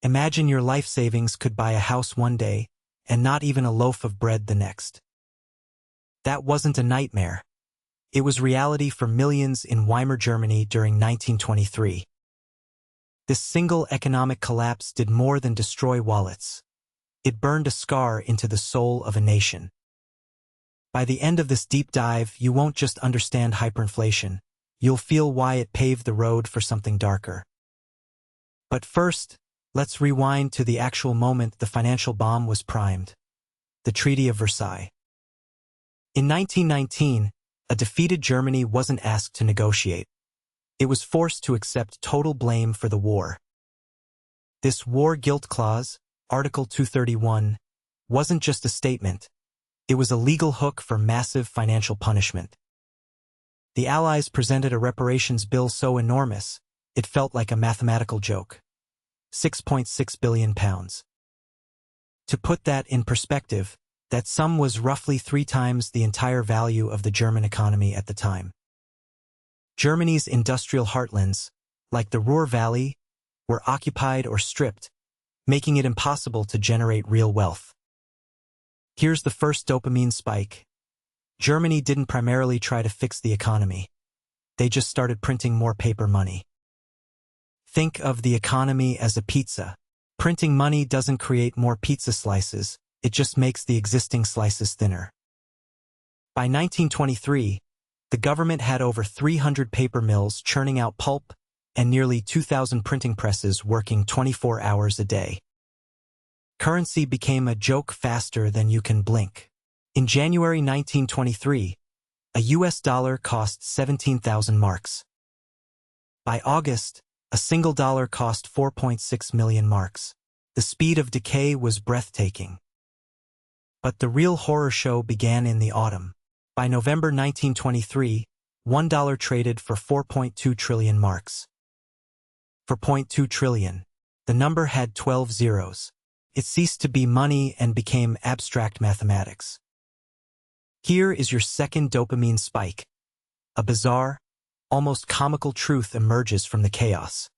Imagine your life savings could buy a house one day, and not even a loaf of bread the next. That wasn't a nightmare. It was reality for millions in Weimar Germany during 1923. This single economic collapse did more than destroy wallets. It burned a scar into the soul of a nation. By the end of this deep dive, you won't just understand hyperinflation, you'll feel why it paved the road for something darker. But first, let's rewind to the actual moment the financial bomb was primed. The Treaty of Versailles. In 1919, a defeated Germany wasn't asked to negotiate. It was forced to accept total blame for the war. This war guilt clause, Article 231, wasn't just a statement. It was a legal hook for massive financial punishment. The Allies presented a reparations bill so enormous, it felt like a mathematical joke. £6.6 billion. To put that in perspective, that sum was roughly 3 times the entire value of the German economy at the time. Germany's industrial heartlands, like the Ruhr Valley, were occupied or stripped, making it impossible to generate real wealth. Here's the first dopamine spike. Germany didn't primarily try to fix the economy. They just started printing more paper money. Think of the economy as a pizza. Printing money doesn't create more pizza slices, it just makes the existing slices thinner. By 1923, the government had over 300 paper mills churning out pulp and nearly 2,000 printing presses working 24 hours a day. Currency became a joke faster than you can blink. In January 1923, a US dollar cost 17,000 marks. By August, a single dollar cost 4.6 million marks. The speed of decay was breathtaking. But the real horror show began in the autumn. By November 1923, $1 traded for 4.2 trillion marks. For 0.2 trillion, the number had 12 zeros. It ceased to be money and became abstract mathematics. Here is your second dopamine spike. A bizarre, almost comical truth emerges from the chaos.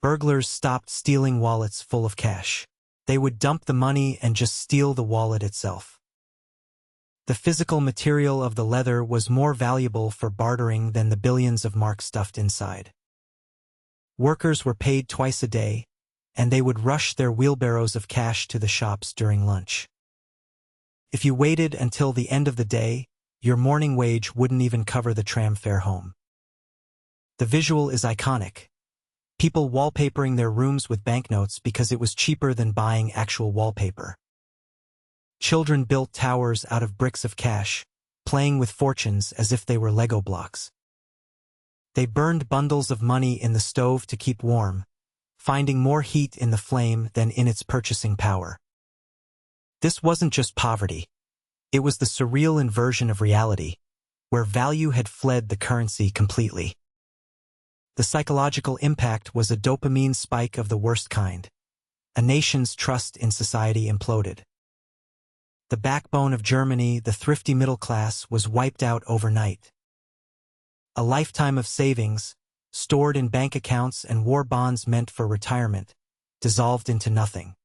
Burglars stopped stealing wallets full of cash. They would dump the money and just steal the wallet itself. The physical material of the leather was more valuable for bartering than the billions of marks stuffed inside. Workers were paid twice a day, and they would rush their wheelbarrows of cash to the shops during lunch. If you waited until the end of the day, your morning wage wouldn't even cover the tram fare home. The visual is iconic. People wallpapering their rooms with banknotes because it was cheaper than buying actual wallpaper. Children built towers out of bricks of cash, playing with fortunes as if they were Lego blocks. They burned bundles of money in the stove to keep warm, finding more heat in the flame than in its purchasing power. This wasn't just poverty. It was the surreal inversion of reality, where value had fled the currency completely. The psychological impact was a dopamine spike of the worst kind. A nation's trust in society imploded. The backbone of Germany, the thrifty middle class, was wiped out overnight. A lifetime of savings, stored in bank accounts and war bonds meant for retirement, dissolved into nothing.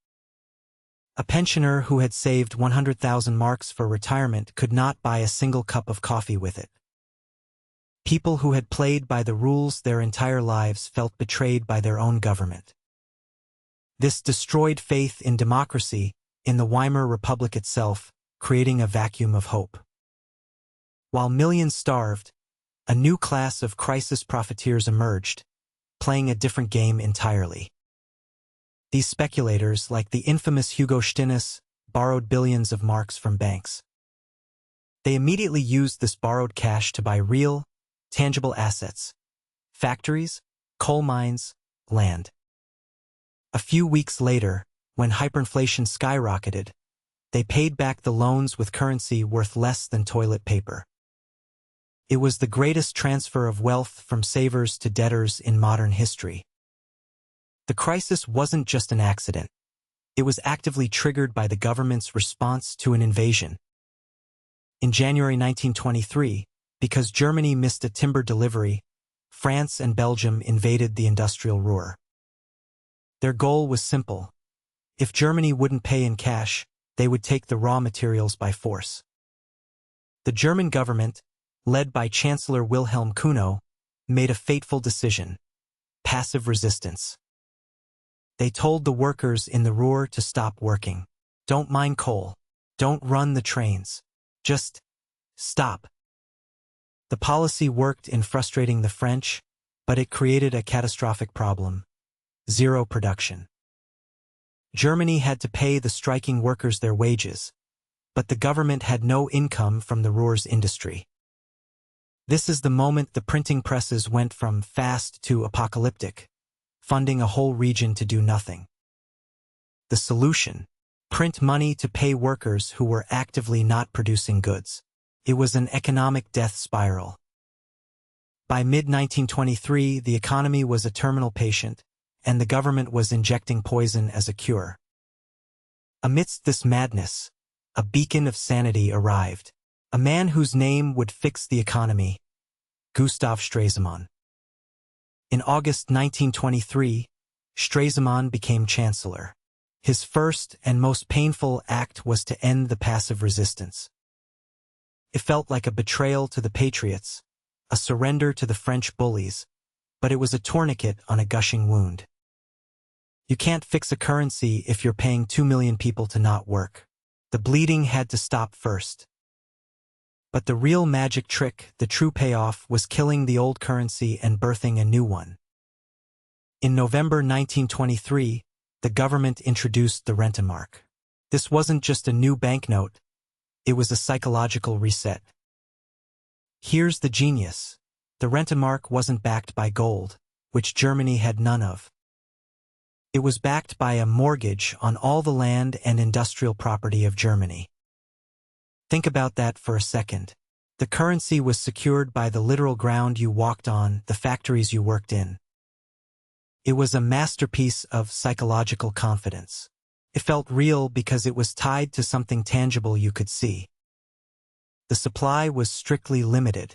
A pensioner who had saved 100,000 marks for retirement could not buy a single cup of coffee with it. People who had played by the rules their entire lives felt betrayed by their own government. This destroyed faith in democracy, in the Weimar Republic itself, creating a vacuum of hope. While millions starved, a new class of crisis profiteers emerged, playing a different game entirely. These speculators, like the infamous Hugo Stinnes, borrowed billions of marks from banks. They immediately used this borrowed cash to buy real, tangible assets: factories, coal mines, land. A few weeks later, when hyperinflation skyrocketed, they paid back the loans with currency worth less than toilet paper. It was the greatest transfer of wealth from savers to debtors in modern history. The crisis wasn't just an accident. It was actively triggered by the government's response to an invasion. In January 1923, because Germany missed a timber delivery, France and Belgium invaded the industrial Ruhr. Their goal was simple. If Germany wouldn't pay in cash, they would take the raw materials by force. The German government, led by Chancellor Wilhelm Kuno, made a fateful decision: passive resistance. They told the workers in the Ruhr to stop working. Don't mine coal. Don't run the trains. Just stop. The policy worked in frustrating the French, but it created a catastrophic problem: zero production. Germany had to pay the striking workers their wages, but the government had no income from the Ruhr's industry. This is the moment the printing presses went from fast to apocalyptic, funding a whole region to do nothing. The solution: print money to pay workers who were actively not producing goods. It was an economic death spiral. By mid-1923, the economy was a terminal patient, and the government was injecting poison as a cure. Amidst this madness, a beacon of sanity arrived. A man whose name would fix the economy: Gustav Stresemann. In August 1923, Stresemann became chancellor. His first and most painful act was to end the passive resistance. It felt like a betrayal to the patriots, a surrender to the French bullies, but it was a tourniquet on a gushing wound. You can't fix a currency if you're paying 2 million people to not work. The bleeding had to stop first. But the real magic trick, the true payoff, was killing the old currency and birthing a new one. In November 1923, the government introduced the Rentenmark. This wasn't just a new banknote, it was a psychological reset. Here's the genius: the Rentenmark wasn't backed by gold, which Germany had none of. It was backed by a mortgage on all the land and industrial property of Germany. Think about that for a second. The currency was secured by the literal ground you walked on, the factories you worked in. It was a masterpiece of psychological confidence. It felt real because it was tied to something tangible you could see. The supply was strictly limited.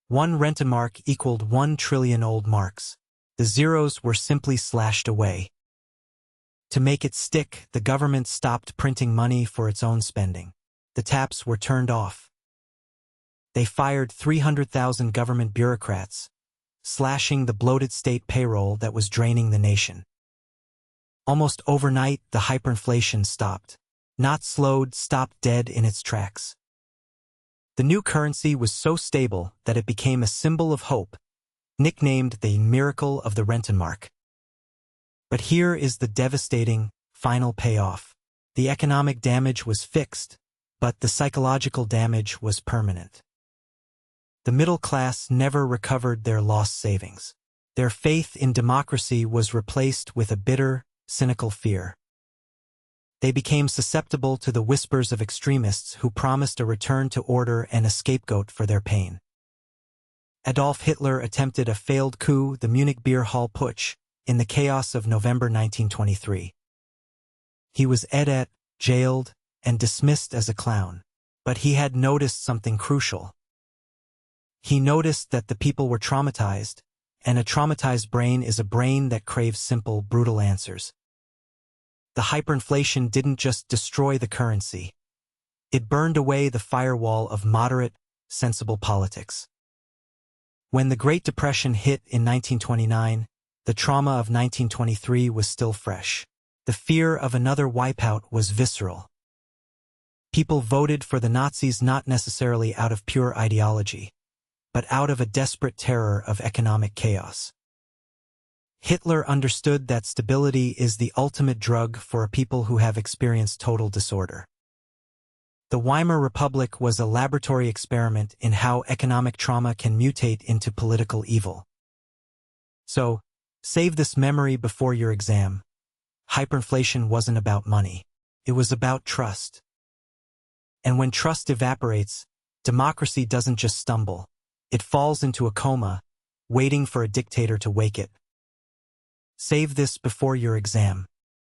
1 Rentenmark equaled 1 trillion old marks. The zeros were simply slashed away. To make it stick, the government stopped printing money for its own spending. The taps were turned off. They fired 300,000 government bureaucrats, slashing the bloated state payroll that was draining the nation. Almost overnight, the hyperinflation stopped. Not slowed, stopped dead in its tracks. The new currency was so stable that it became a symbol of hope, nicknamed the miracle of the Rentenmark. But here is the devastating, final payoff. The economic damage was fixed, but the psychological damage was permanent. The middle class never recovered their lost savings. Their faith in democracy was replaced with a bitter, cynical fear. They became susceptible to the whispers of extremists who promised a return to order and a scapegoat for their pain. Adolf Hitler attempted a failed coup, the Munich Beer Hall Putsch, in the chaos of November 1923. He was jailed, and dismissed as a clown. But he had noticed something crucial. He noticed that the people were traumatized, and a traumatized brain is a brain that craves simple, brutal answers. The hyperinflation didn't just destroy the currency. It burned away the firewall of moderate, sensible politics. When the Great Depression hit in 1929, the trauma of 1923 was still fresh. The fear of another wipeout was visceral. People voted for the Nazis not necessarily out of pure ideology, but out of a desperate terror of economic chaos. Hitler understood that stability is the ultimate drug for a people who have experienced total disorder. The Weimar Republic was a laboratory experiment in how economic trauma can mutate into political evil. So, save this memory before your exam. Hyperinflation wasn't about money. It was about trust. And when trust evaporates, democracy doesn't just stumble. It falls into a coma, waiting for a dictator to wake it. Save this before your exam.